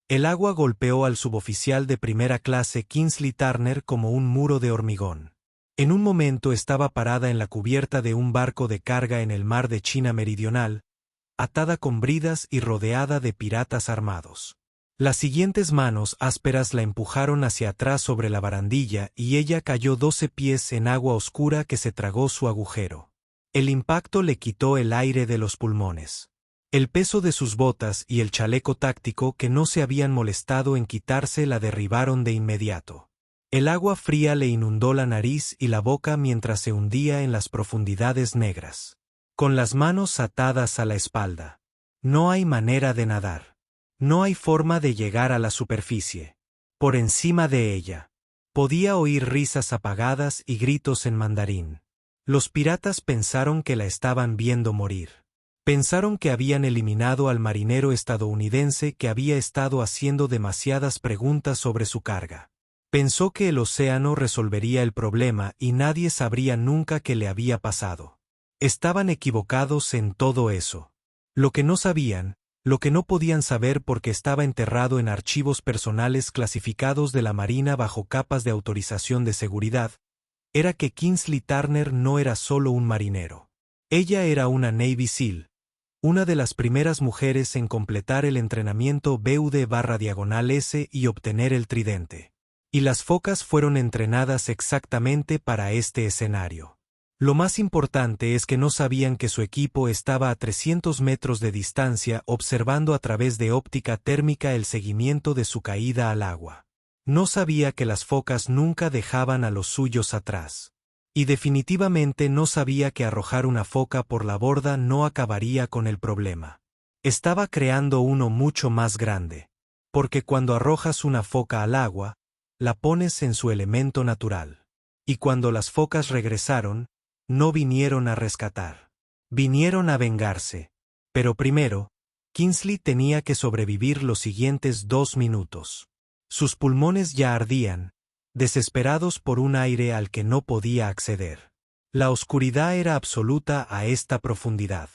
El agua golpeó al suboficial de primera clase Kingsley Turner como un muro de hormigón. En un momento estaba parada en la cubierta de un barco de carga en el mar de China Meridional, atada con bridas y rodeada de piratas armados. Las siguientes manos ásperas la empujaron hacia atrás sobre la barandilla y ella cayó 12 pies en agua oscura que se tragó su agujero. El impacto le quitó el aire de los pulmones. El peso de sus botas y el chaleco táctico que no se habían molestado en quitarse la derribaron de inmediato. El agua fría le inundó la nariz y la boca mientras se hundía en las profundidades negras. Con las manos atadas a la espalda. No hay manera de nadar. No hay forma de llegar a la superficie. Por encima de ella. Podía oír risas apagadas y gritos en mandarín. Los piratas pensaron que la estaban viendo morir. Pensaron que habían eliminado al marinero estadounidense que había estado haciendo demasiadas preguntas sobre su carga. Pensó que el océano resolvería el problema y nadie sabría nunca qué le había pasado. Estaban equivocados en todo eso. Lo que no sabían, lo que no podían saber porque estaba enterrado en archivos personales clasificados de la Marina bajo capas de autorización de seguridad, era que Kingsley Turner no era solo un marinero. Ella era una Navy SEAL, una de las primeras mujeres en completar el entrenamiento BUD/S y obtener el tridente. Y las focas fueron entrenadas exactamente para este escenario. Lo más importante es que no sabían que su equipo estaba a 300 metros de distancia observando a través de óptica térmica el seguimiento de su caída al agua. No sabía que las focas nunca dejaban a los suyos atrás. Y definitivamente no sabía que arrojar una foca por la borda no acabaría con el problema. Estaba creando uno mucho más grande. Porque cuando arrojas una foca al agua, la pones en su elemento natural. Y cuando las focas regresaron, no vinieron a rescatar. Vinieron a vengarse. Pero primero, Kingsley tenía que sobrevivir los siguientes 2 minutos. Sus pulmones ya ardían, desesperados por un aire al que no podía acceder. La oscuridad era absoluta a esta profundidad.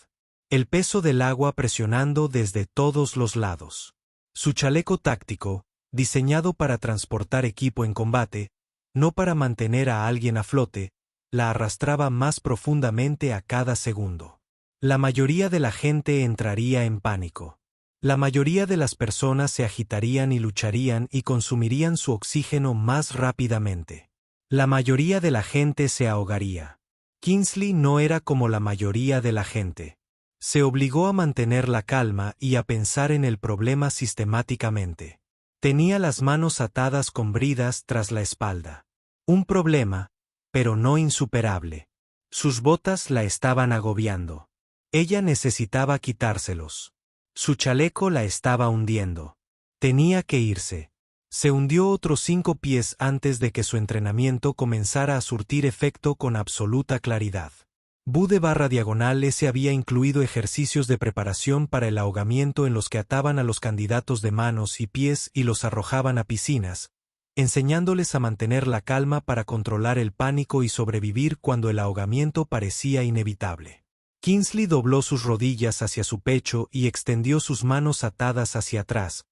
El peso del agua presionando desde todos los lados. Su chaleco táctico, diseñado para transportar equipo en combate, no para mantener a alguien a flote, la arrastraba más profundamente a cada segundo. La mayoría de la gente entraría en pánico. La mayoría de las personas se agitarían y lucharían y consumirían su oxígeno más rápidamente. La mayoría de la gente se ahogaría. Kingsley no era como la mayoría de la gente. Se obligó a mantener la calma y a pensar en el problema sistemáticamente. Tenía las manos atadas con bridas tras la espalda. Un problema, pero no insuperable. Sus botas la estaban agobiando. Ella necesitaba quitárselos. Su chaleco la estaba hundiendo. Tenía que irse. Se hundió otros 5 pies antes de que su entrenamiento comenzara a surtir efecto con absoluta claridad. BUD/S había incluido ejercicios de preparación para el ahogamiento en los que ataban a los candidatos de manos y pies y los arrojaban a piscinas, enseñándoles a mantener la calma para controlar el pánico y sobrevivir cuando el ahogamiento parecía inevitable. Kingsley dobló sus rodillas hacia su pecho y extendió sus manos atadas hacia atrás,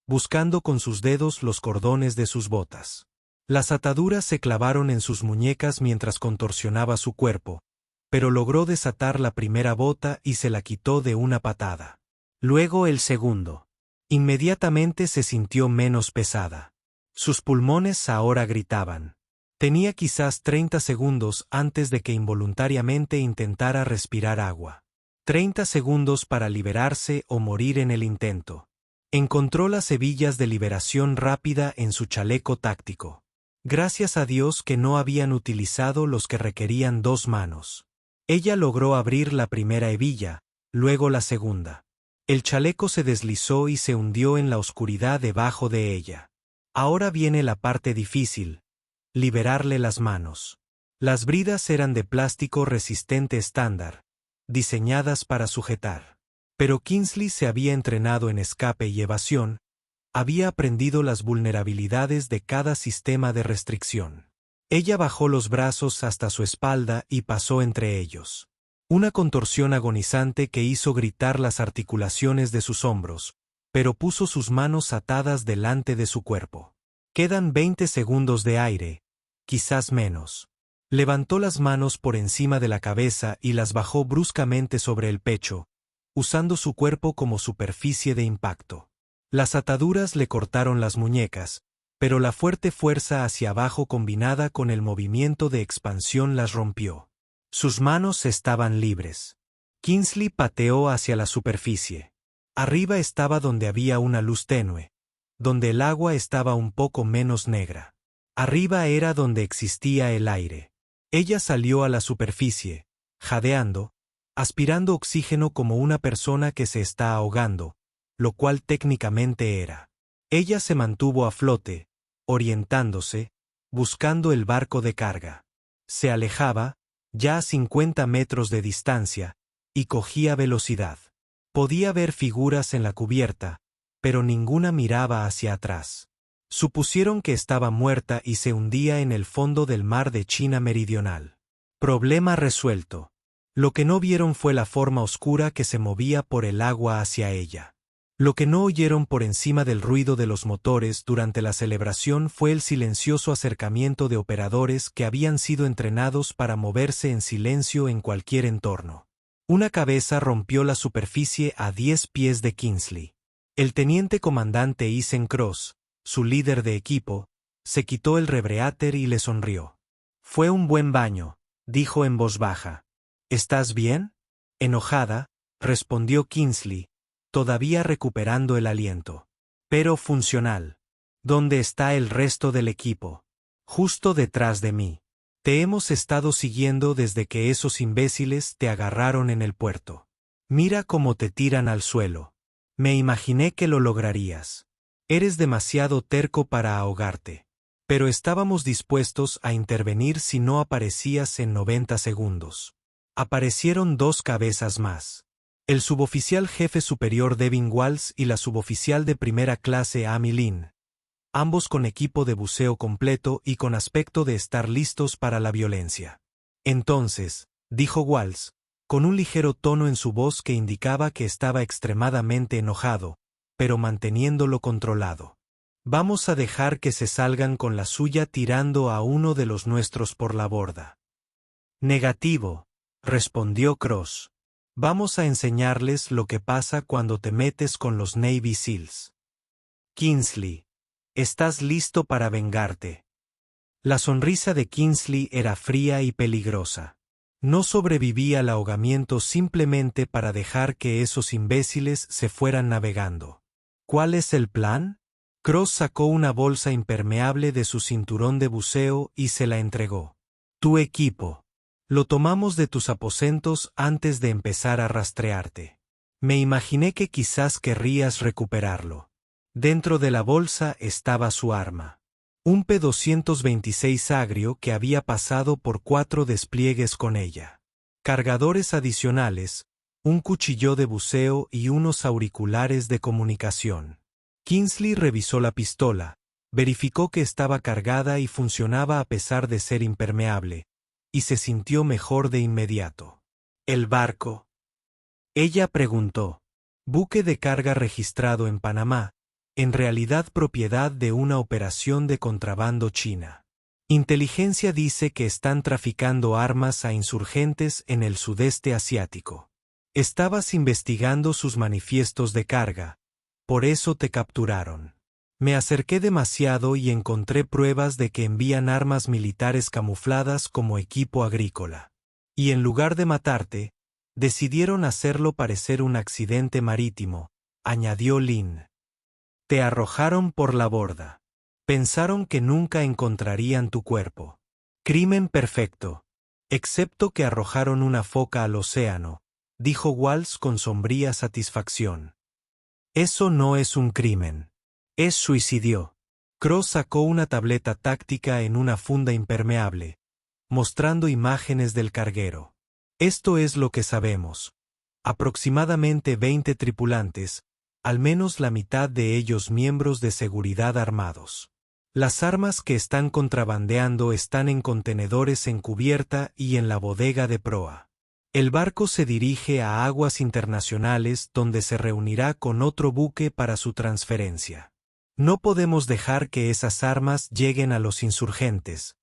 buscando con sus dedos los cordones de sus botas. Las ataduras se clavaron en sus muñecas mientras contorsionaba su cuerpo, pero logró desatar la primera bota y se la quitó de una patada. Luego el segundo. Inmediatamente se sintió menos pesada. Sus pulmones ahora gritaban. Tenía quizás 30 segundos antes de que involuntariamente intentara respirar agua. 30 segundos para liberarse o morir en el intento. Encontró las hebillas de liberación rápida en su chaleco táctico. Gracias a Dios que no habían utilizado los que requerían 2 manos. Ella logró abrir la primera hebilla, luego la segunda. El chaleco se deslizó y se hundió en la oscuridad debajo de ella. Ahora viene la parte difícil. Liberarle las manos. Las bridas eran de plástico resistente estándar, diseñadas para sujetar. Pero Kingsley se había entrenado en escape y evasión, había aprendido las vulnerabilidades de cada sistema de restricción. Ella bajó los brazos hasta su espalda y pasó entre ellos. Una contorsión agonizante que hizo gritar las articulaciones de sus hombros, pero puso sus manos atadas delante de su cuerpo. Quedan 20 segundos de aire, quizás menos. Levantó las manos por encima de la cabeza y las bajó bruscamente sobre el pecho, usando su cuerpo como superficie de impacto. Las ataduras le cortaron las muñecas, pero la fuerte fuerza hacia abajo combinada con el movimiento de expansión las rompió. Sus manos estaban libres. Kingsley pateó hacia la superficie. Arriba estaba donde había una luz tenue, donde el agua estaba un poco menos negra. Arriba era donde existía el aire. Ella salió a la superficie, jadeando, aspirando oxígeno como una persona que se está ahogando, lo cual técnicamente era. Ella se mantuvo a flote, orientándose, buscando el barco de carga. Se alejaba, ya a 50 metros de distancia, y cogía velocidad. Podía ver figuras en la cubierta, pero ninguna miraba hacia atrás. Supusieron que estaba muerta y se hundía en el fondo del mar de China Meridional. Problema resuelto. Lo que no vieron fue la forma oscura que se movía por el agua hacia ella. Lo que no oyeron por encima del ruido de los motores durante la celebración fue el silencioso acercamiento de operadores que habían sido entrenados para moverse en silencio en cualquier entorno. Una cabeza rompió la superficie a 10 pies de Kingsley. El teniente comandante Ethan Cross, su líder de equipo, se quitó el rebreáter y le sonrió. «Fue un buen baño», dijo en voz baja. «¿Estás bien?» Enojada, respondió Kingsley, todavía recuperando el aliento. «Pero funcional. ¿Dónde está el resto del equipo?» «Justo detrás de mí. Te hemos estado siguiendo desde que esos imbéciles te agarraron en el puerto. Mira cómo te tiran al suelo. Me imaginé que lo lograrías. Eres demasiado terco para ahogarte. Pero estábamos dispuestos a intervenir si no aparecías en 90 segundos. Aparecieron 2 cabezas más. El suboficial jefe superior Devin Walls y la suboficial de primera clase Amy Lynn, ambos con equipo de buceo completo y con aspecto de estar listos para la violencia. Entonces, dijo Walls, con un ligero tono en su voz que indicaba que estaba extremadamente enojado, pero manteniéndolo controlado. «Vamos a dejar que se salgan con la suya tirando a uno de los nuestros por la borda». «Negativo», respondió Cross. «Vamos a enseñarles lo que pasa cuando te metes con los Navy SEALs». «Kingsley, ¿estás listo para vengarte?» La sonrisa de Kingsley era fría y peligrosa. No sobreviví al ahogamiento simplemente para dejar que esos imbéciles se fueran navegando. ¿Cuál es el plan? Cross sacó una bolsa impermeable de su cinturón de buceo y se la entregó. Tu equipo. Lo tomamos de tus aposentos antes de empezar a rastrearte. Me imaginé que quizás querrías recuperarlo. Dentro de la bolsa estaba su arma. Un P-226 agrio que había pasado por 4 despliegues con ella. Cargadores adicionales, un cuchillo de buceo y unos auriculares de comunicación. Kingsley revisó la pistola, verificó que estaba cargada y funcionaba a pesar de ser impermeable, y se sintió mejor de inmediato. ¿El barco? Ella preguntó. Buque de carga registrado en Panamá, en realidad propiedad de una operación de contrabando china. Inteligencia dice que están traficando armas a insurgentes en el sudeste asiático. Estabas investigando sus manifiestos de carga, por eso te capturaron. Me acerqué demasiado y encontré pruebas de que envían armas militares camufladas como equipo agrícola. Y en lugar de matarte, decidieron hacerlo parecer un accidente marítimo, añadió Lynn. Te arrojaron por la borda. Pensaron que nunca encontrarían tu cuerpo. Crimen perfecto. Excepto que arrojaron una foca al océano, dijo Walls con sombría satisfacción. Eso no es un crimen. Es suicidio. Cross sacó una tableta táctica en una funda impermeable, mostrando imágenes del carguero. Esto es lo que sabemos. Aproximadamente 20 tripulantes, al menos la mitad de ellos miembros de seguridad armados. Las armas que están contrabandeando están en contenedores en cubierta y en la bodega de proa. El barco se dirige a aguas internacionales donde se reunirá con otro buque para su transferencia. No podemos dejar que esas armas lleguen a los insurgentes,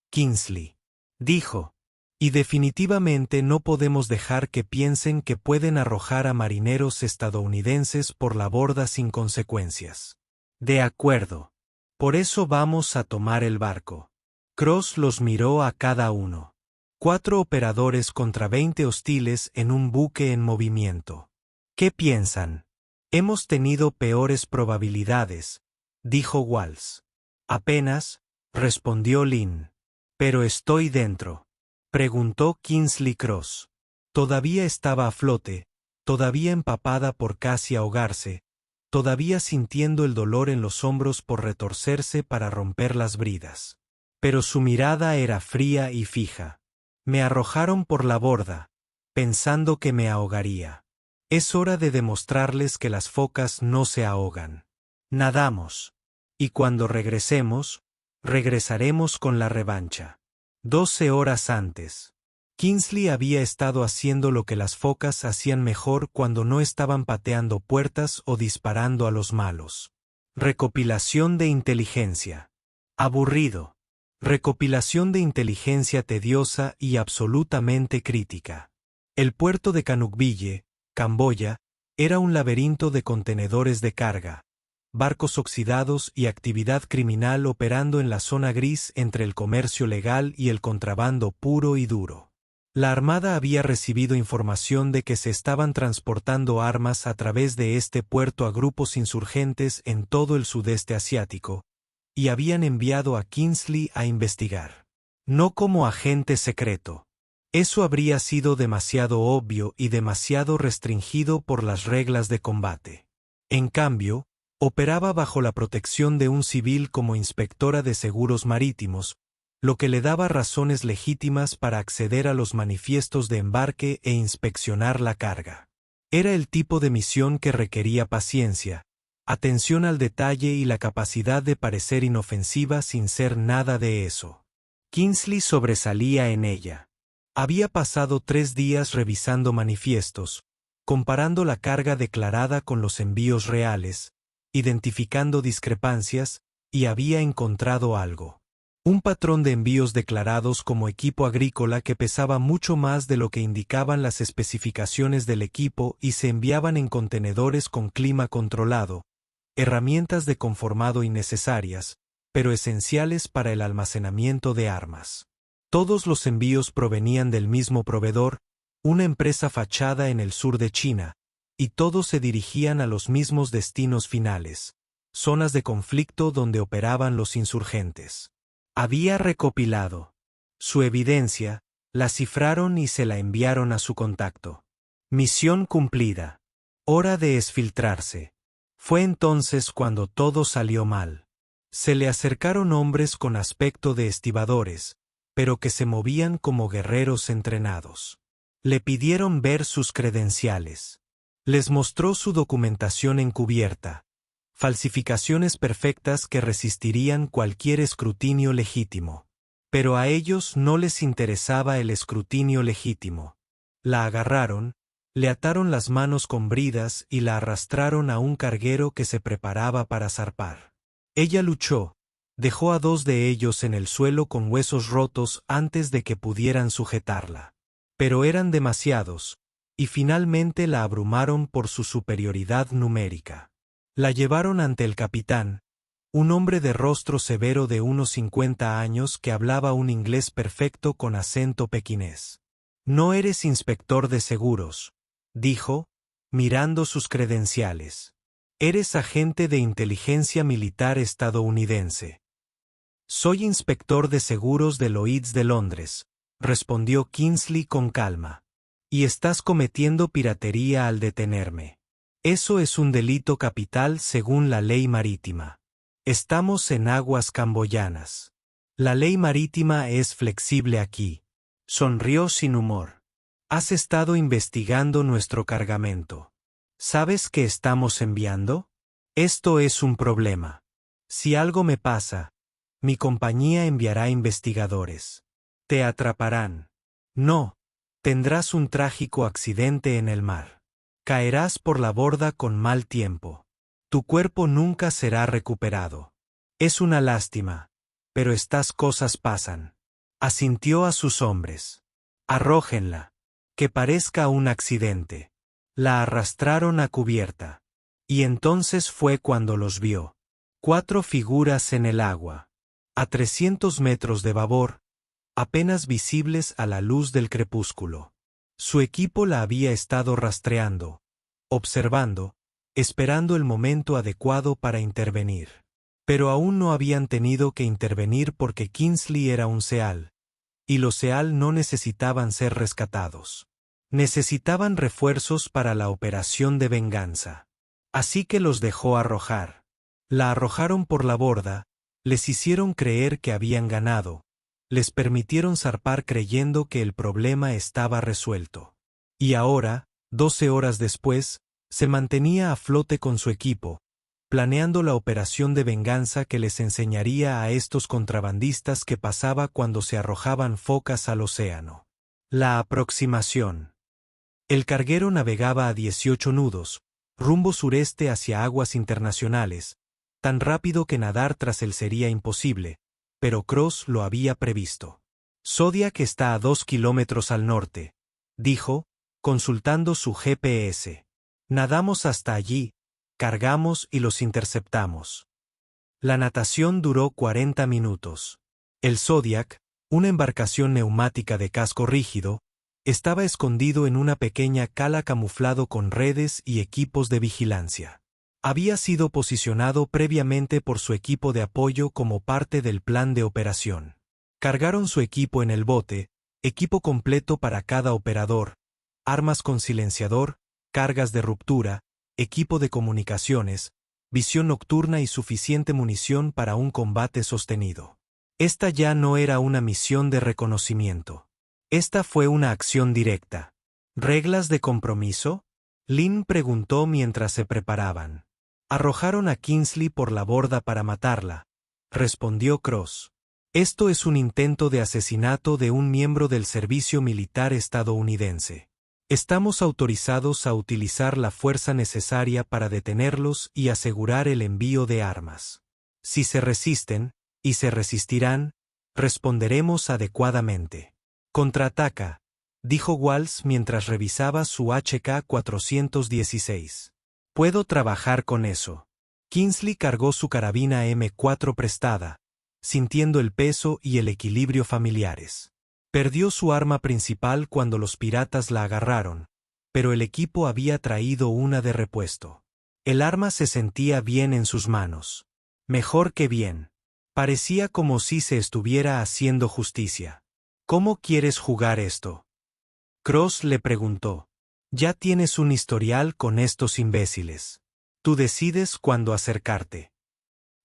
Kingsley dijo. Y definitivamente no podemos dejar que piensen que pueden arrojar a marineros estadounidenses por la borda sin consecuencias. De acuerdo. Por eso vamos a tomar el barco. Cross los miró a cada uno. 4 operadores contra 20 hostiles en un buque en movimiento. ¿Qué piensan? Hemos tenido peores probabilidades, dijo Walsh. Apenas, respondió Lynn. Pero estoy dentro. Preguntó Kingsley Cross. Todavía estaba a flote, todavía empapada por casi ahogarse, todavía sintiendo el dolor en los hombros por retorcerse para romper las bridas. Pero su mirada era fría y fija. Me arrojaron por la borda, pensando que me ahogaría. Es hora de demostrarles que las focas no se ahogan. Nadamos. Y cuando regresemos, regresaremos con la revancha. 12 horas antes. Kingsley había estado haciendo lo que las focas hacían mejor cuando no estaban pateando puertas o disparando a los malos. Recopilación de inteligencia. Aburrido. Recopilación de inteligencia tediosa y absolutamente crítica. El puerto de Canukville, Camboya, era un laberinto de contenedores de carga, barcos oxidados y actividad criminal operando en la zona gris entre el comercio legal y el contrabando puro y duro. La Armada había recibido información de que se estaban transportando armas a través de este puerto a grupos insurgentes en todo el sudeste asiático, y habían enviado a Kingsley a investigar. No como agente secreto. Eso habría sido demasiado obvio y demasiado restringido por las reglas de combate. En cambio, operaba bajo la protección de un civil como inspectora de seguros marítimos, lo que le daba razones legítimas para acceder a los manifiestos de embarque e inspeccionar la carga. Era el tipo de misión que requería paciencia, atención al detalle y la capacidad de parecer inofensiva sin ser nada de eso. Kingsley sobresalía en ella. Había pasado 3 días revisando manifiestos, comparando la carga declarada con los envíos reales, identificando discrepancias, y había encontrado algo. Un patrón de envíos declarados como equipo agrícola que pesaba mucho más de lo que indicaban las especificaciones del equipo y se enviaban en contenedores con clima controlado, herramientas de conformado innecesarias, pero esenciales para el almacenamiento de armas. Todos los envíos provenían del mismo proveedor, una empresa fachada en el sur de China, y todos se dirigían a los mismos destinos finales, zonas de conflicto donde operaban los insurgentes. Había recopilado su evidencia, la cifraron y se la enviaron a su contacto. Misión cumplida. Hora de exfiltrarse. Fue entonces cuando todo salió mal. Se le acercaron hombres con aspecto de estibadores, pero que se movían como guerreros entrenados. Le pidieron ver sus credenciales. Les mostró su documentación encubierta, falsificaciones perfectas que resistirían cualquier escrutinio legítimo. Pero a ellos no les interesaba el escrutinio legítimo. La agarraron, le ataron las manos con bridas y la arrastraron a un carguero que se preparaba para zarpar. Ella luchó, dejó a 2 de ellos en el suelo con huesos rotos antes de que pudieran sujetarla. Pero eran demasiados, y finalmente la abrumaron por su superioridad numérica. La llevaron ante el capitán, un hombre de rostro severo de unos 50 años que hablaba un inglés perfecto con acento pequinés. «No eres inspector de seguros», dijo, mirando sus credenciales. «Eres agente de inteligencia militar estadounidense». «Soy inspector de seguros de Lloyd's de Londres», respondió Kingsley con calma. «Y estás cometiendo piratería al detenerme. Eso es un delito capital según la ley marítima. Estamos en aguas camboyanas. La ley marítima es flexible aquí». Sonrió sin humor. «Has estado investigando nuestro cargamento. ¿Sabes qué estamos enviando? Esto es un problema. Si algo me pasa, mi compañía enviará investigadores. Te atraparán». «No», Tendrás un trágico accidente en el mar. Caerás por la borda con mal tiempo. Tu cuerpo nunca será recuperado. Es una lástima, pero estas cosas pasan. Asintió a sus hombres. Arrójenla. Que parezca un accidente. La arrastraron a cubierta. Y entonces fue cuando los vio. 4 figuras en el agua. A 300 metros de babor, apenas visibles a la luz del crepúsculo. Su equipo la había estado rastreando, observando, esperando el momento adecuado para intervenir. Pero aún no habían tenido que intervenir porque Kingsley era un Seal, y los Seal no necesitaban ser rescatados. Necesitaban refuerzos para la operación de venganza. Así que los dejó arrojar. La arrojaron por la borda, les hicieron creer que habían ganado, les permitieron zarpar creyendo que el problema estaba resuelto. Y ahora, 12 horas después, se mantenía a flote con su equipo, planeando la operación de venganza que les enseñaría a estos contrabandistas qué pasaba cuando se arrojaban focas al océano. La aproximación. El carguero navegaba a 18 nudos, rumbo sureste hacia aguas internacionales, tan rápido que nadar tras él sería imposible, pero Cross lo había previsto. Zodiac está a 2 kilómetros al norte, dijo, consultando su GPS. Nadamos hasta allí, cargamos y los interceptamos. La natación duró 40 minutos. El Zodiac, una embarcación neumática de casco rígido, estaba escondido en una pequeña cala camuflado con redes y equipos de vigilancia. Había sido posicionado previamente por su equipo de apoyo como parte del plan de operación. Cargaron su equipo en el bote, equipo completo para cada operador, armas con silenciador, cargas de ruptura, equipo de comunicaciones, visión nocturna y suficiente munición para un combate sostenido. Esta ya no era una misión de reconocimiento. Esta fue una acción directa. ¿Reglas de compromiso? Lynn preguntó mientras se preparaban. Arrojaron a Kingsley por la borda para matarla, respondió Cross. Esto es un intento de asesinato de un miembro del servicio militar estadounidense. Estamos autorizados a utilizar la fuerza necesaria para detenerlos y asegurar el envío de armas. Si se resisten, y se resistirán, responderemos adecuadamente. Contraataca, dijo Walsh mientras revisaba su HK-416. Puedo trabajar con eso. Kingsley cargó su carabina M4 prestada, sintiendo el peso y el equilibrio familiares. Perdió su arma principal cuando los piratas la agarraron, pero el equipo había traído una de repuesto. El arma se sentía bien en sus manos. Mejor que bien. Parecía como si se estuviera haciendo justicia. ¿Cómo quieres jugar esto? Cross le preguntó. Ya tienes un historial con estos imbéciles. Tú decides cuándo acercarte.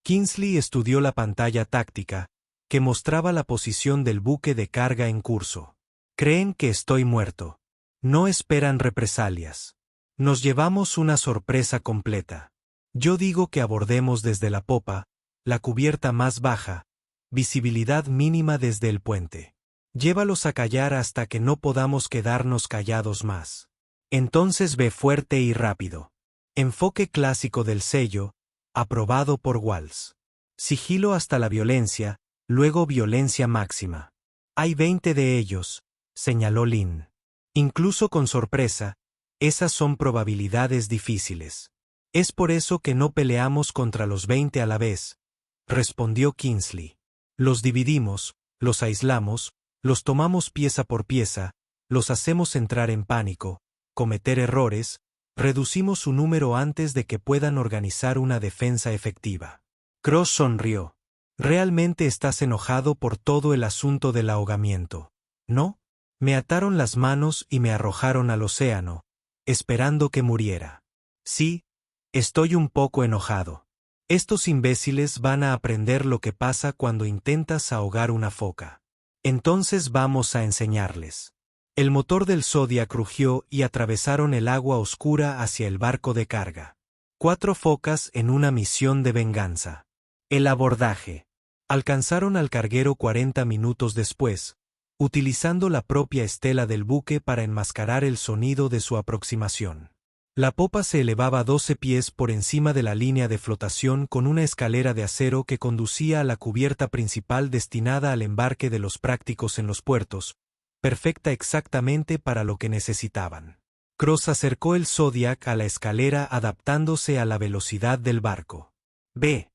Kingsley estudió la pantalla táctica, que mostraba la posición del buque de carga en curso. Creen que estoy muerto. No esperan represalias. Nos llevamos una sorpresa completa. Yo digo que abordemos desde la popa, la cubierta más baja, visibilidad mínima desde el puente. Llévalos a callar hasta que no podamos quedarnos callados más. Entonces ve fuerte y rápido. Enfoque clásico del sello, aprobado por Walsh. Sigilo hasta la violencia, luego violencia máxima. Hay 20 de ellos, señaló Lynn. Incluso con sorpresa, esas son probabilidades difíciles. Es por eso que no peleamos contra los 20 a la vez, respondió Kingsley. Los dividimos, los aislamos, los tomamos pieza por pieza, los hacemos entrar en pánico, cometer errores, reducimos su número antes de que puedan organizar una defensa efectiva. Cross sonrió. Realmente estás enojado por todo el asunto del ahogamiento, ¿no? Me ataron las manos y me arrojaron al océano, esperando que muriera. Sí, estoy un poco enojado. Estos imbéciles van a aprender lo que pasa cuando intentas ahogar una foca. Entonces vamos a enseñarles. El motor del Zodiac rugió y atravesaron el agua oscura hacia el barco de carga. 4 focas en una misión de venganza. El abordaje. Alcanzaron al carguero 40 minutos después, utilizando la propia estela del buque para enmascarar el sonido de su aproximación. La popa se elevaba 12 pies por encima de la línea de flotación con una escalera de acero que conducía a la cubierta principal destinada al embarque de los prácticos en los puertos, perfecta exactamente para lo que necesitaban. Cross acercó el Zodiac a la escalera adaptándose a la velocidad del barco. Ve.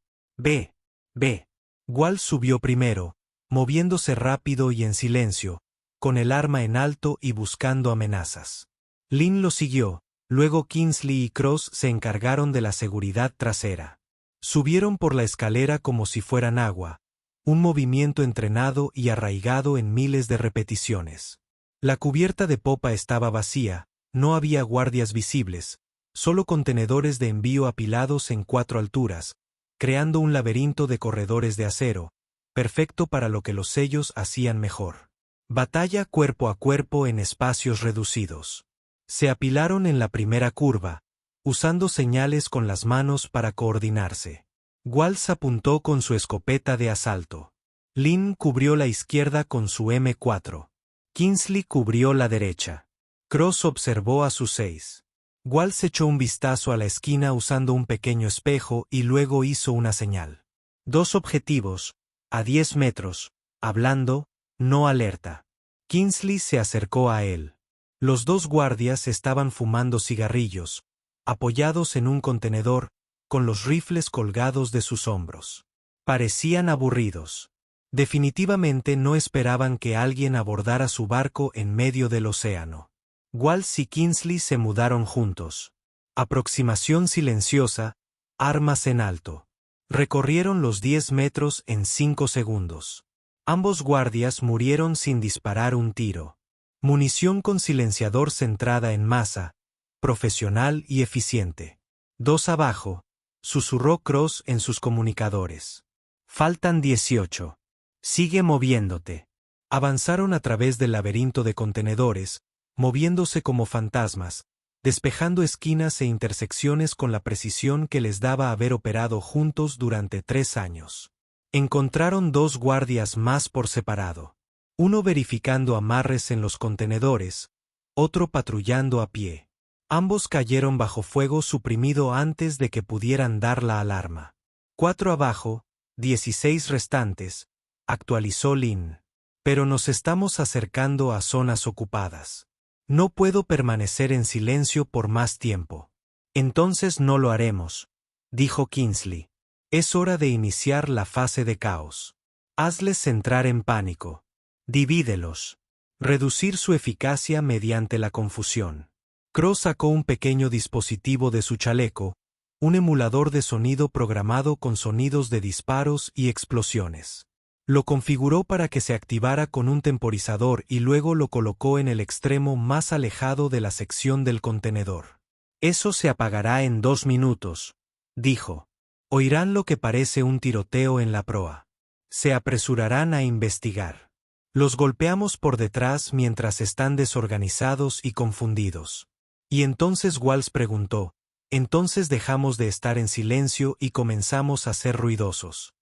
Wall subió primero, moviéndose rápido y en silencio, con el arma en alto y buscando amenazas. Lynn lo siguió, luego Kingsley y Cross se encargaron de la seguridad trasera. Subieron por la escalera como si fueran agua, un movimiento entrenado y arraigado en miles de repeticiones. La cubierta de popa estaba vacía, no había guardias visibles, solo contenedores de envío apilados en 4 alturas, creando un laberinto de corredores de acero, perfecto para lo que los sellos hacían mejor. Batalla cuerpo a cuerpo en espacios reducidos. Se apilaron en la primera curva, usando señales con las manos para coordinarse. Walsh apuntó con su escopeta de asalto. Lynn cubrió la izquierda con su M4. Kingsley cubrió la derecha. Cross observó a sus 6. Walsh echó un vistazo a la esquina usando un pequeño espejo y luego hizo una señal. 2 objetivos, a 10 metros, hablando, no alerta. Kingsley se acercó a él. Los 2 guardias estaban fumando cigarrillos, apoyados en un contenedor, con los rifles colgados de sus hombros. Parecían aburridos. Definitivamente no esperaban que alguien abordara su barco en medio del océano. Walsh y Kingsley se mudaron juntos. Aproximación silenciosa, armas en alto. Recorrieron los 10 metros en 5 segundos. Ambos guardias murieron sin disparar un tiro. Munición con silenciador centrada en masa, profesional y eficiente. 2 abajo, susurró Cross en sus comunicadores. Faltan 18. Sigue moviéndote. Avanzaron a través del laberinto de contenedores, moviéndose como fantasmas, despejando esquinas e intersecciones con la precisión que les daba haber operado juntos durante 3 años. Encontraron 2 guardias más por separado. Uno verificando amarres en los contenedores, otro patrullando a pie. Ambos cayeron bajo fuego suprimido antes de que pudieran dar la alarma. 4 abajo, 16 restantes, actualizó Lynn. Pero nos estamos acercando a zonas ocupadas. No puedo permanecer en silencio por más tiempo. Entonces no lo haremos, dijo Kingsley. Es hora de iniciar la fase de caos. Hazles entrar en pánico. Divídelos. Reducir su eficacia mediante la confusión. Cross sacó un pequeño dispositivo de su chaleco, un emulador de sonido programado con sonidos de disparos y explosiones. Lo configuró para que se activara con un temporizador y luego lo colocó en el extremo más alejado de la sección del contenedor. Eso se apagará en 2 minutos, dijo. Oirán lo que parece un tiroteo en la proa. Se apresurarán a investigar. Los golpeamos por detrás mientras están desorganizados y confundidos. Y entonces Walsh preguntó, entonces dejamos de estar en silencio y comenzamos a ser ruidosos.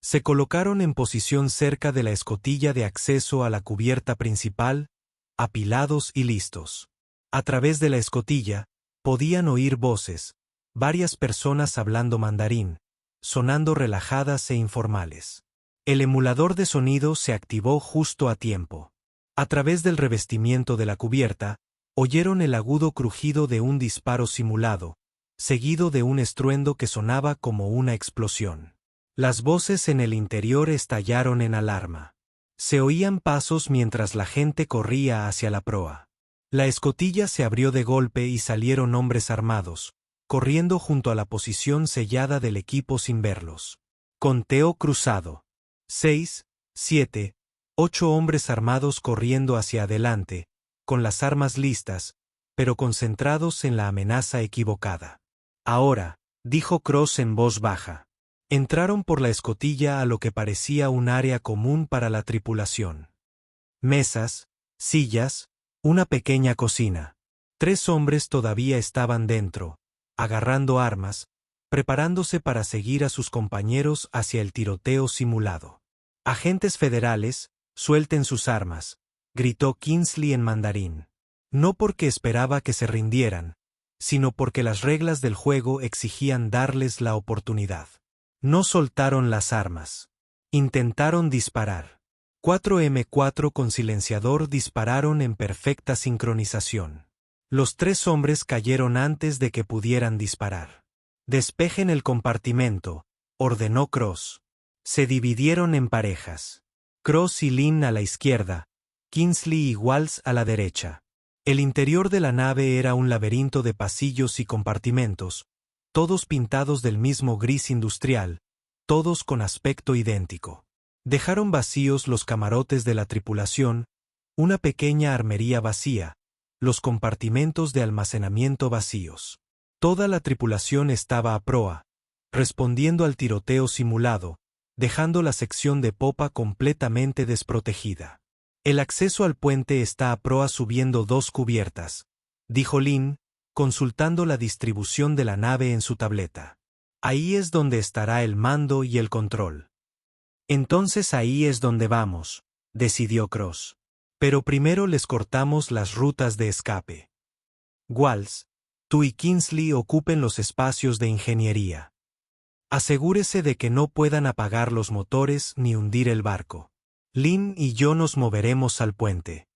Se colocaron en posición cerca de la escotilla de acceso a la cubierta principal, apilados y listos. A través de la escotilla, podían oír voces, varias personas hablando mandarín, sonando relajadas e informales. El emulador de sonido se activó justo a tiempo. A través del revestimiento de la cubierta, oyeron el agudo crujido de un disparo simulado, seguido de un estruendo que sonaba como una explosión. Las voces en el interior estallaron en alarma. Se oían pasos mientras la gente corría hacia la proa. La escotilla se abrió de golpe y salieron hombres armados, corriendo junto a la posición sellada del equipo sin verlos. Conteo cruzado. 6, 7, 8 hombres armados corriendo hacia adelante, con las armas listas, pero concentrados en la amenaza equivocada. Ahora, dijo Cross en voz baja. Entraron por la escotilla a lo que parecía un área común para la tripulación. Mesas, sillas, una pequeña cocina. 3 hombres todavía estaban dentro, agarrando armas, preparándose para seguir a sus compañeros hacia el tiroteo simulado. Agentes federales, Suelten sus armas, gritó Kingsley en mandarín. No porque esperaba que se rindieran, sino porque las reglas del juego exigían darles la oportunidad. No soltaron las armas. Intentaron disparar. 4M4 con silenciador dispararon en perfecta sincronización. Los 3 hombres cayeron antes de que pudieran disparar. Despejen el compartimento, ordenó Cross. Se dividieron en parejas. Cross y Lynn a la izquierda, Kingsley y Walsh a la derecha. El interior de la nave era un laberinto de pasillos y compartimentos, todos pintados del mismo gris industrial, todos con aspecto idéntico. Dejaron vacíos los camarotes de la tripulación, una pequeña armería vacía, los compartimentos de almacenamiento vacíos. Toda la tripulación estaba a proa, respondiendo al tiroteo simulado, dejando la sección de popa completamente desprotegida. El acceso al puente está a proa subiendo 2 cubiertas, dijo Lynn, consultando la distribución de la nave en su tableta. Ahí es donde estará el mando y el control. Entonces ahí es donde vamos, decidió Cross. Pero primero les cortamos las rutas de escape. Walsh, tú y Kingsley ocupen los espacios de ingeniería. Asegúrese de que no puedan apagar los motores ni hundir el barco. Lynn y yo nos moveremos al puente.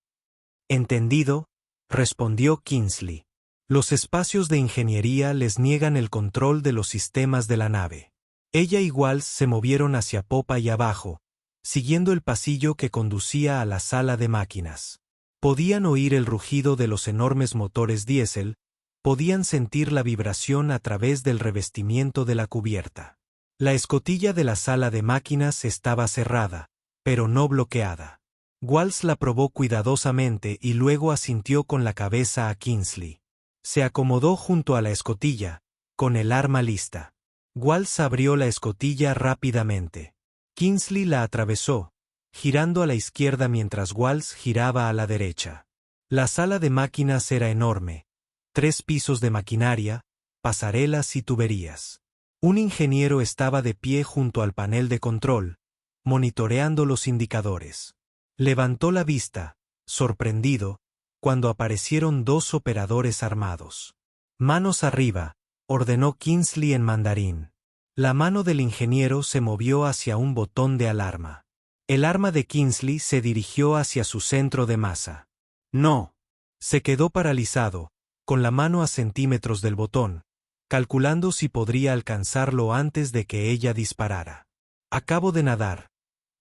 Entendido, respondió Kingsley. Los espacios de ingeniería les niegan el control de los sistemas de la nave. Ella y Walsh se movieron hacia popa y abajo, siguiendo el pasillo que conducía a la sala de máquinas. Podían oír el rugido de los enormes motores diésel, podían sentir la vibración a través del revestimiento de la cubierta. La escotilla de la sala de máquinas estaba cerrada, pero no bloqueada. Walsh la probó cuidadosamente y luego asintió con la cabeza a Kingsley. Se acomodó junto a la escotilla, con el arma lista. Walsh abrió la escotilla rápidamente. Kingsley la atravesó, girando a la izquierda mientras Walsh giraba a la derecha. La sala de máquinas era enorme, 3 pisos de maquinaria, pasarelas y tuberías. Un ingeniero estaba de pie junto al panel de control, monitoreando los indicadores. Levantó la vista, sorprendido, cuando aparecieron 2 operadores armados. Manos arriba, ordenó Kingsley en mandarín. La mano del ingeniero se movió hacia un botón de alarma. El arma de Kingsley se dirigió hacia su centro de masa. No. Se quedó paralizado, con la mano a centímetros del botón, calculando si podría alcanzarlo antes de que ella disparara. Acabo de nadar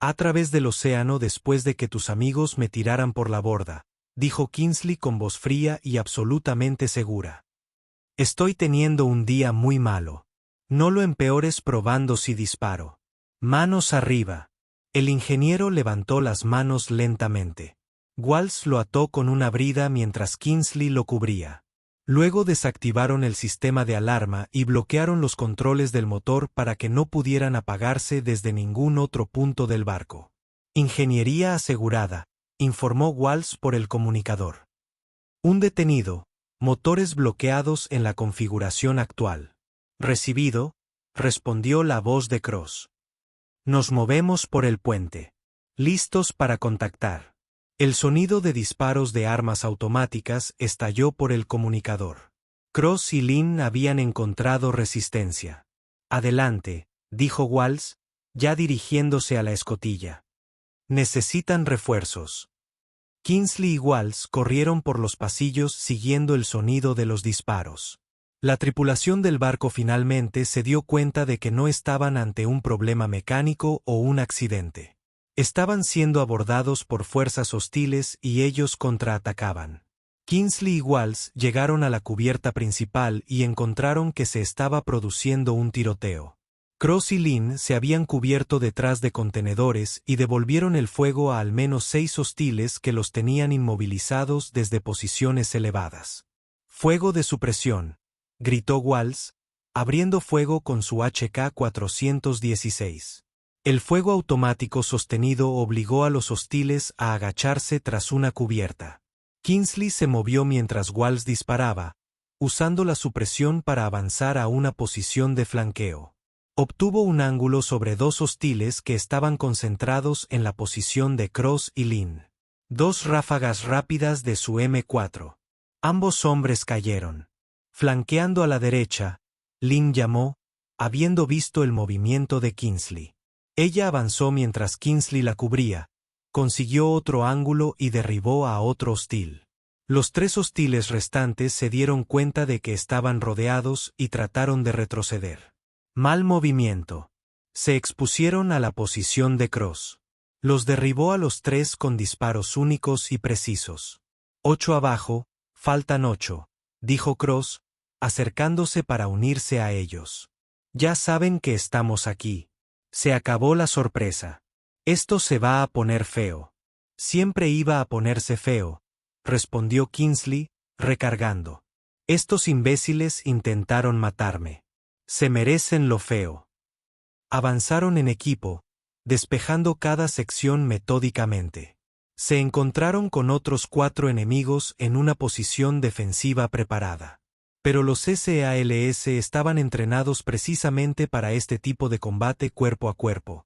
a través del océano después de que tus amigos me tiraran por la borda, dijo Kingsley con voz fría y absolutamente segura. Estoy teniendo un día muy malo. No lo empeores probando si disparo. Manos arriba. El ingeniero levantó las manos lentamente. Walsh lo ató con una brida mientras Kingsley lo cubría. Luego desactivaron el sistema de alarma y bloquearon los controles del motor para que no pudieran apagarse desde ningún otro punto del barco. Ingeniería asegurada, informó Walsh por el comunicador. Un detenido, motores bloqueados en la configuración actual. Recibido, respondió la voz de Cross. Nos movemos por el puente. Listos para contactar. El sonido de disparos de armas automáticas estalló por el comunicador. Cross y Lynn habían encontrado resistencia. Adelante, dijo Walsh, ya dirigiéndose a la escotilla. Necesitan refuerzos. Kingsley y Walsh corrieron por los pasillos siguiendo el sonido de los disparos. La tripulación del barco finalmente se dio cuenta de que no estaban ante un problema mecánico o un accidente. Estaban siendo abordados por fuerzas hostiles y ellos contraatacaban. Kingsley y Walsh llegaron a la cubierta principal y encontraron que se estaba produciendo un tiroteo. Cross y Lynn se habían cubierto detrás de contenedores y devolvieron el fuego a al menos 6 hostiles que los tenían inmovilizados desde posiciones elevadas. Fuego de supresión, gritó Walsh, abriendo fuego con su HK-416. El fuego automático sostenido obligó a los hostiles a agacharse tras una cubierta. Kingsley se movió mientras Walsh disparaba, usando la supresión para avanzar a una posición de flanqueo. Obtuvo un ángulo sobre dos hostiles que estaban concentrados en la posición de Cross y Lin. Dos ráfagas rápidas de su M4. Ambos hombres cayeron. Flanqueando a la derecha, Lin llamó, habiendo visto el movimiento de Kingsley. Ella avanzó mientras Kingsley la cubría, consiguió otro ángulo y derribó a otro hostil. Los tres hostiles restantes se dieron cuenta de que estaban rodeados y trataron de retroceder. Mal movimiento. Se expusieron a la posición de Cross. Los derribó a los tres con disparos únicos y precisos. 8 abajo, faltan 8, dijo Cross, acercándose para unirse a ellos. Ya saben que estamos aquí. Se acabó la sorpresa. Esto se va a poner feo. Siempre iba a ponerse feo, respondió Kingsley, recargando. Estos imbéciles intentaron matarme. Se merecen lo feo. Avanzaron en equipo, despejando cada sección metódicamente. Se encontraron con otros 4 enemigos en una posición defensiva preparada. Pero los SALS estaban entrenados precisamente para este tipo de combate cuerpo a cuerpo.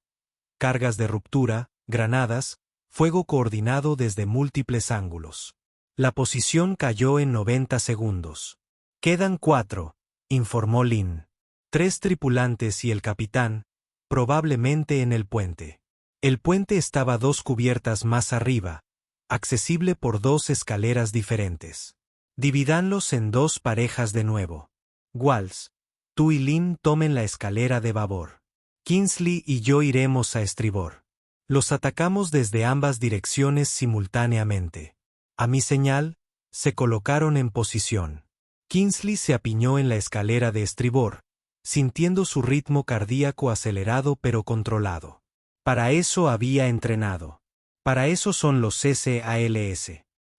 Cargas de ruptura, granadas, fuego coordinado desde múltiples ángulos. La posición cayó en 90 segundos. Quedan 4, informó Lin. 3 tripulantes y el capitán, probablemente en el puente. El puente estaba 2 cubiertas más arriba, accesible por 2 escaleras diferentes. Divídanlos en 2 parejas de nuevo. Walsh, tú y Lin tomen la escalera de babor. Kingsley y yo iremos a estribor. Los atacamos desde ambas direcciones simultáneamente. A mi señal, se colocaron en posición. Kingsley se apiñó en la escalera de estribor, sintiendo su ritmo cardíaco acelerado pero controlado. Para eso había entrenado. Para eso son los SALS.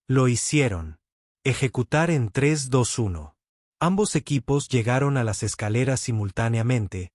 Lo hicieron. Ejecutar en 3, 2, 1. Ambos equipos llegaron a las escaleras simultáneamente,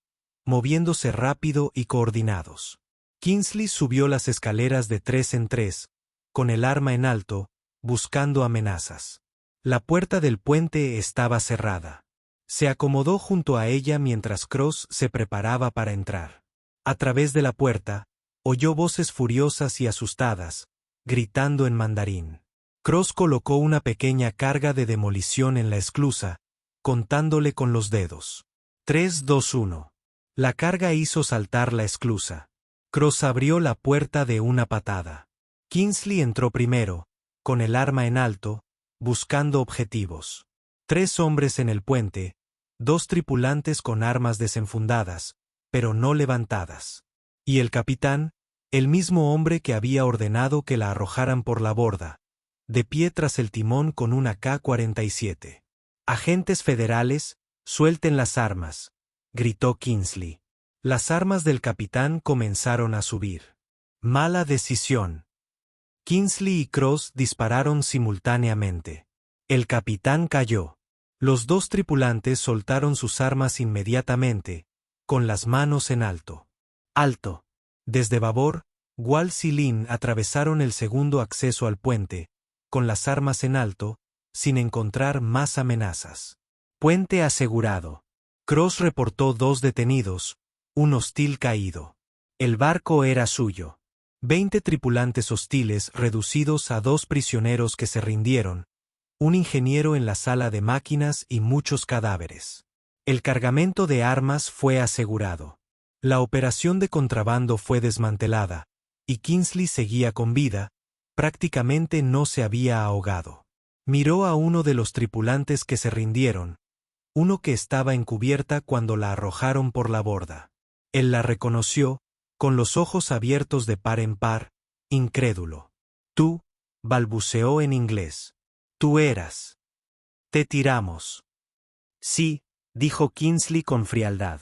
moviéndose rápido y coordinados. Kingsley subió las escaleras de 3 en 3, con el arma en alto, buscando amenazas. La puerta del puente estaba cerrada. Se acomodó junto a ella mientras Cross se preparaba para entrar. A través de la puerta, oyó voces furiosas y asustadas, gritando en mandarín. Cross colocó una pequeña carga de demolición en la esclusa, contándole con los dedos. 3, 2, 1. La carga hizo saltar la esclusa. Cross abrió la puerta de una patada. Kingsley entró primero, con el arma en alto, buscando objetivos. 3 hombres en el puente, 2 tripulantes con armas desenfundadas, pero no levantadas. Y el capitán, el mismo hombre que había ordenado que la arrojaran por la borda, de pie tras el timón con una K-47. Agentes federales, suelten las armas, gritó Kingsley. Las armas del capitán comenzaron a subir. Mala decisión. Kingsley y Cross dispararon simultáneamente. El capitán cayó. Los 2 tripulantes soltaron sus armas inmediatamente, con las manos en alto. ¡Alto! Desde babor, Walsh y Lin atravesaron el segundo acceso al puente, con las armas en alto, sin encontrar más amenazas. Puente asegurado. Cross reportó 2 detenidos, un hostil caído. El barco era suyo. 20 tripulantes hostiles reducidos a 2 prisioneros que se rindieron, un ingeniero en la sala de máquinas y muchos cadáveres. El cargamento de armas fue asegurado. La operación de contrabando fue desmantelada, y Kingsley seguía con vida, prácticamente no se había ahogado. Miró a uno de los tripulantes que se rindieron, uno que estaba en cubierta cuando la arrojaron por la borda. Él la reconoció, con los ojos abiertos de par en par, incrédulo. Tú, balbuceó en inglés. Tú eras. Te tiramos. Sí, dijo Kingsley con frialdad.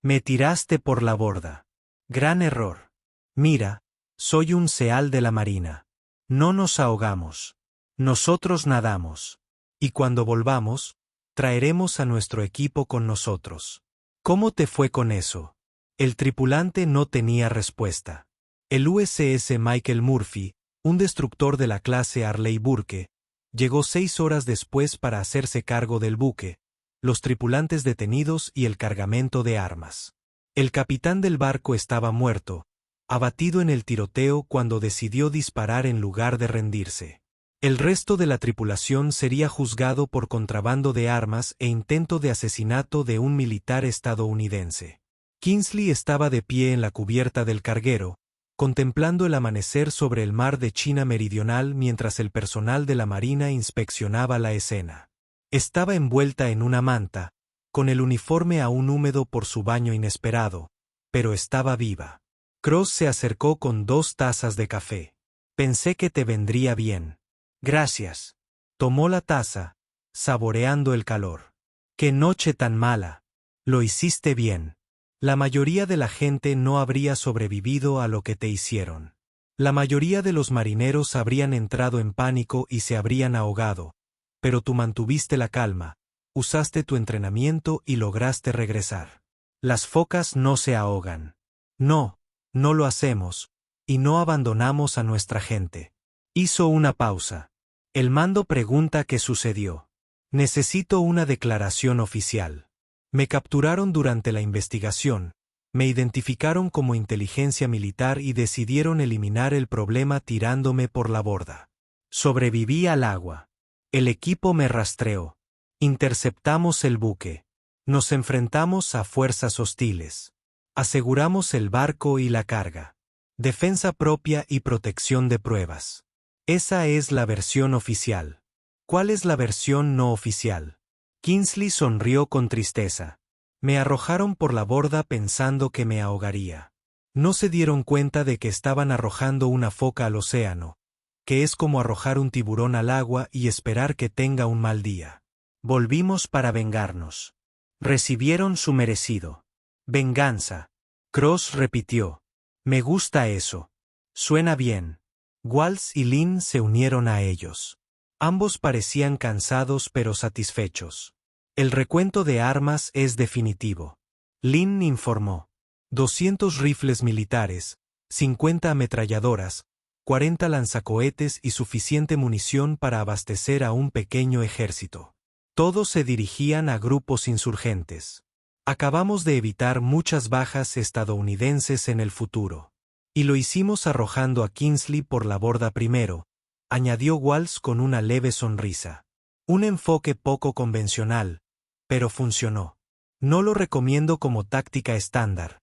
Me tiraste por la borda. Gran error. Mira, soy un seal de la marina. No nos ahogamos. Nosotros nadamos. Y cuando volvamos, traeremos a nuestro equipo con nosotros. ¿Cómo te fue con eso? El tripulante no tenía respuesta. El USS Michael Murphy, un destructor de la clase Arleigh Burke, llegó 6 horas después para hacerse cargo del buque, los tripulantes detenidos y el cargamento de armas. El capitán del barco estaba muerto, abatido en el tiroteo cuando decidió disparar en lugar de rendirse. El resto de la tripulación sería juzgado por contrabando de armas e intento de asesinato de un militar estadounidense. Kingsley estaba de pie en la cubierta del carguero, contemplando el amanecer sobre el mar de China Meridional mientras el personal de la Marina inspeccionaba la escena. Estaba envuelta en una manta, con el uniforme aún húmedo por su baño inesperado, pero estaba viva. Cross se acercó con 2 tazas de café. Pensé que te vendría bien. Gracias. Tomó la taza, saboreando el calor. ¡Qué noche tan mala! Lo hiciste bien. La mayoría de la gente no habría sobrevivido a lo que te hicieron. La mayoría de los marineros habrían entrado en pánico y se habrían ahogado, pero tú mantuviste la calma, usaste tu entrenamiento y lograste regresar. Las focas no se ahogan. No, no lo hacemos, y no abandonamos a nuestra gente. Hizo una pausa. El mando pregunta qué sucedió. Necesito una declaración oficial. Me capturaron durante la investigación, me identificaron como inteligencia militar y decidieron eliminar el problema tirándome por la borda. Sobreviví al agua. El equipo me rastreó. Interceptamos el buque. Nos enfrentamos a fuerzas hostiles. Aseguramos el barco y la carga. Defensa propia y protección de pruebas. Esa es la versión oficial. ¿Cuál es la versión no oficial? Kingsley sonrió con tristeza. Me arrojaron por la borda pensando que me ahogaría. No se dieron cuenta de que estaban arrojando una foca al océano, que es como arrojar un tiburón al agua y esperar que tenga un mal día. Volvimos para vengarnos. Recibieron su merecido. Venganza. Cross repitió. Me gusta eso. Suena bien. Walsh y Lynn se unieron a ellos. Ambos parecían cansados pero satisfechos. El recuento de armas es definitivo. Lynn informó. 200 rifles militares, 50 ametralladoras, 40 lanzacohetes y suficiente munición para abastecer a un pequeño ejército. Todos se dirigían a grupos insurgentes. Acabamos de evitar muchas bajas estadounidenses en el futuro. Y lo hicimos arrojando a Kingsley por la borda primero, añadió Walsh con una leve sonrisa. Un enfoque poco convencional, pero funcionó. No lo recomiendo como táctica estándar,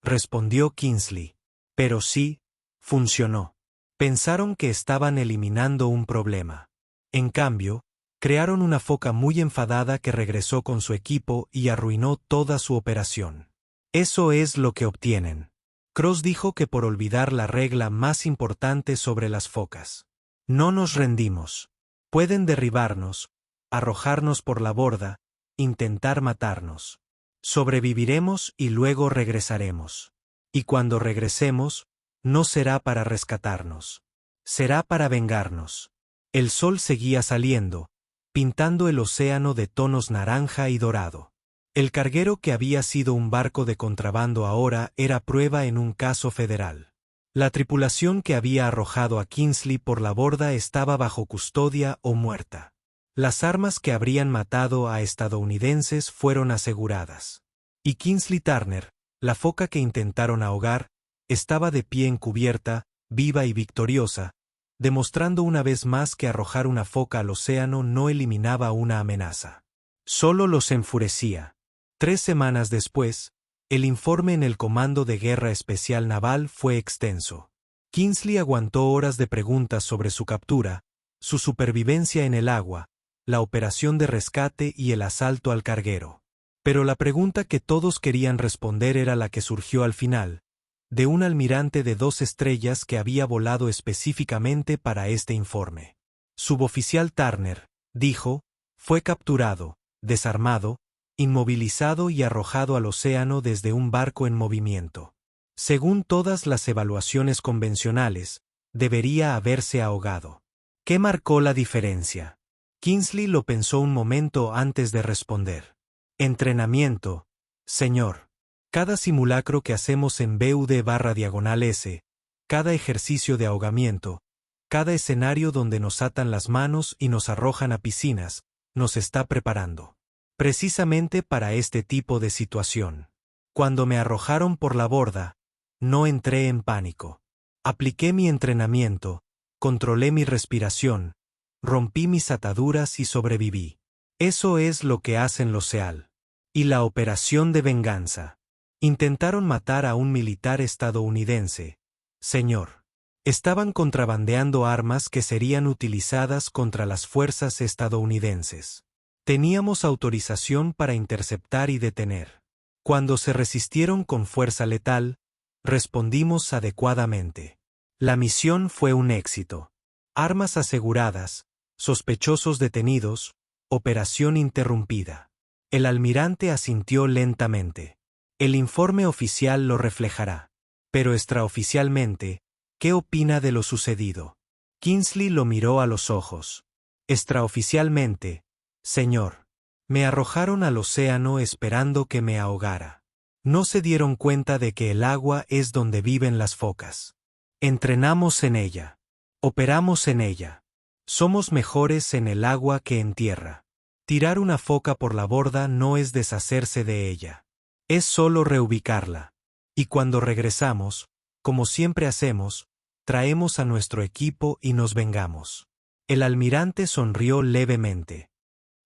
respondió Kingsley. Pero sí, funcionó. Pensaron que estaban eliminando un problema. En cambio, crearon una foca muy enfadada que regresó con su equipo y arruinó toda su operación. Eso es lo que obtienen. Cross dijo que por olvidar la regla más importante sobre las focas. No nos rendimos. Pueden derribarnos, arrojarnos por la borda, intentar matarnos. Sobreviviremos y luego regresaremos. Y cuando regresemos, no será para rescatarnos. Será para vengarnos. El sol seguía saliendo, pintando el océano de tonos naranja y dorado. El carguero que había sido un barco de contrabando ahora era prueba en un caso federal. La tripulación que había arrojado a Kingsley por la borda estaba bajo custodia o muerta. Las armas que habrían matado a estadounidenses fueron aseguradas. Y Kingsley Turner, la foca que intentaron ahogar, estaba de pie en cubierta, viva y victoriosa, demostrando una vez más que arrojar una foca al océano no eliminaba una amenaza. Solo los enfurecía. 3 semanas después, el informe en el Comando de Guerra Especial Naval fue extenso. Kingsley aguantó horas de preguntas sobre su captura, su supervivencia en el agua, la operación de rescate y el asalto al carguero. Pero la pregunta que todos querían responder era la que surgió al final, de un almirante de 2 estrellas que había volado específicamente para este informe. Suboficial Turner, dijo, fue capturado, desarmado, inmovilizado y arrojado al océano desde un barco en movimiento. Según todas las evaluaciones convencionales, debería haberse ahogado. ¿Qué marcó la diferencia? Kingsley lo pensó un momento antes de responder. Entrenamiento, señor. Cada simulacro que hacemos en BUD/S, cada ejercicio de ahogamiento, cada escenario donde nos atan las manos y nos arrojan a piscinas, nos está preparando. Precisamente para este tipo de situación. Cuando me arrojaron por la borda, no entré en pánico. Apliqué mi entrenamiento, controlé mi respiración, rompí mis ataduras y sobreviví. Eso es lo que hacen los SEAL. Y la operación de venganza. Intentaron matar a un militar estadounidense. Señor. Estaban contrabandeando armas que serían utilizadas contra las fuerzas estadounidenses. Teníamos autorización para interceptar y detener. Cuando se resistieron con fuerza letal, respondimos adecuadamente. La misión fue un éxito. Armas aseguradas, sospechosos detenidos, operación interrumpida. El almirante asintió lentamente. El informe oficial lo reflejará. Pero extraoficialmente, ¿qué opina de lo sucedido? Kingsley lo miró a los ojos. Extraoficialmente, señor. Me arrojaron al océano esperando que me ahogara. No se dieron cuenta de que el agua es donde viven las focas. Entrenamos en ella. Operamos en ella. Somos mejores en el agua que en tierra. Tirar una foca por la borda no es deshacerse de ella. Es solo reubicarla. Y cuando regresamos, como siempre hacemos, traemos a nuestro equipo y nos vengamos. El almirante sonrió levemente.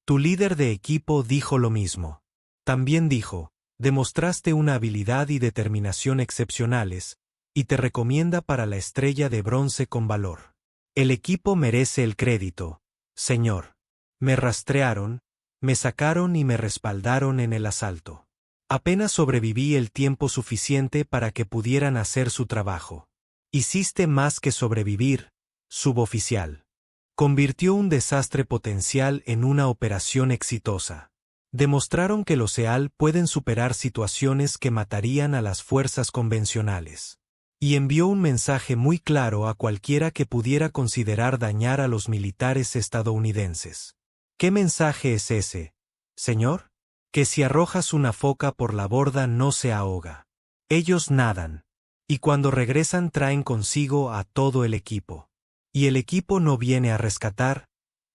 Tu líder de equipo dijo lo mismo. También dijo, demostraste una habilidad y determinación excepcionales, y te recomienda para la estrella de bronce con valor. El equipo merece el crédito, señor. Me rastrearon, me sacaron y me respaldaron en el asalto. Apenas sobreviví el tiempo suficiente para que pudieran hacer su trabajo. Hiciste más que sobrevivir, suboficial. Convirtió un desastre potencial en una operación exitosa. Demostraron que los SEAL pueden superar situaciones que matarían a las fuerzas convencionales. Y envió un mensaje muy claro a cualquiera que pudiera considerar dañar a los militares estadounidenses. ¿Qué mensaje es ese, señor? Que si arrojas una foca por la borda no se ahoga. Ellos nadan. Y cuando regresan traen consigo a todo el equipo. Y el equipo no viene a rescatar,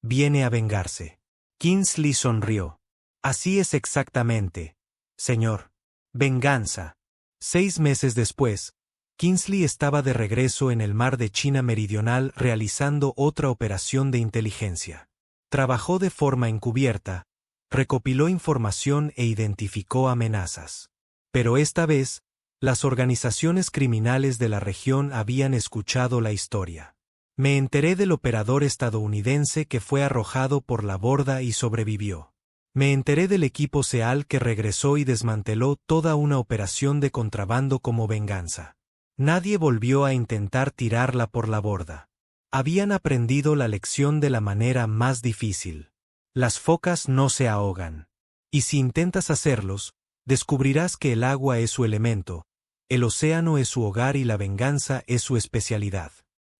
viene a vengarse. Kingsley sonrió. Así es exactamente, señor. Venganza. 6 meses después, Kingsley estaba de regreso en el mar de China Meridional realizando otra operación de inteligencia. Trabajó de forma encubierta, recopiló información e identificó amenazas. Pero esta vez, las organizaciones criminales de la región habían escuchado la historia. Me enteré del operador estadounidense que fue arrojado por la borda y sobrevivió. Me enteré del equipo SEAL que regresó y desmanteló toda una operación de contrabando como venganza. Nadie volvió a intentar tirarla por la borda. Habían aprendido la lección de la manera más difícil. Las focas no se ahogan. Y si intentas hacerlos, descubrirás que el agua es su elemento, el océano es su hogar y la venganza es su especialidad.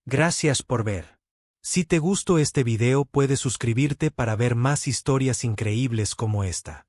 Gracias por ver. Si te gustó este video puedes suscribirte para ver más historias increíbles como esta.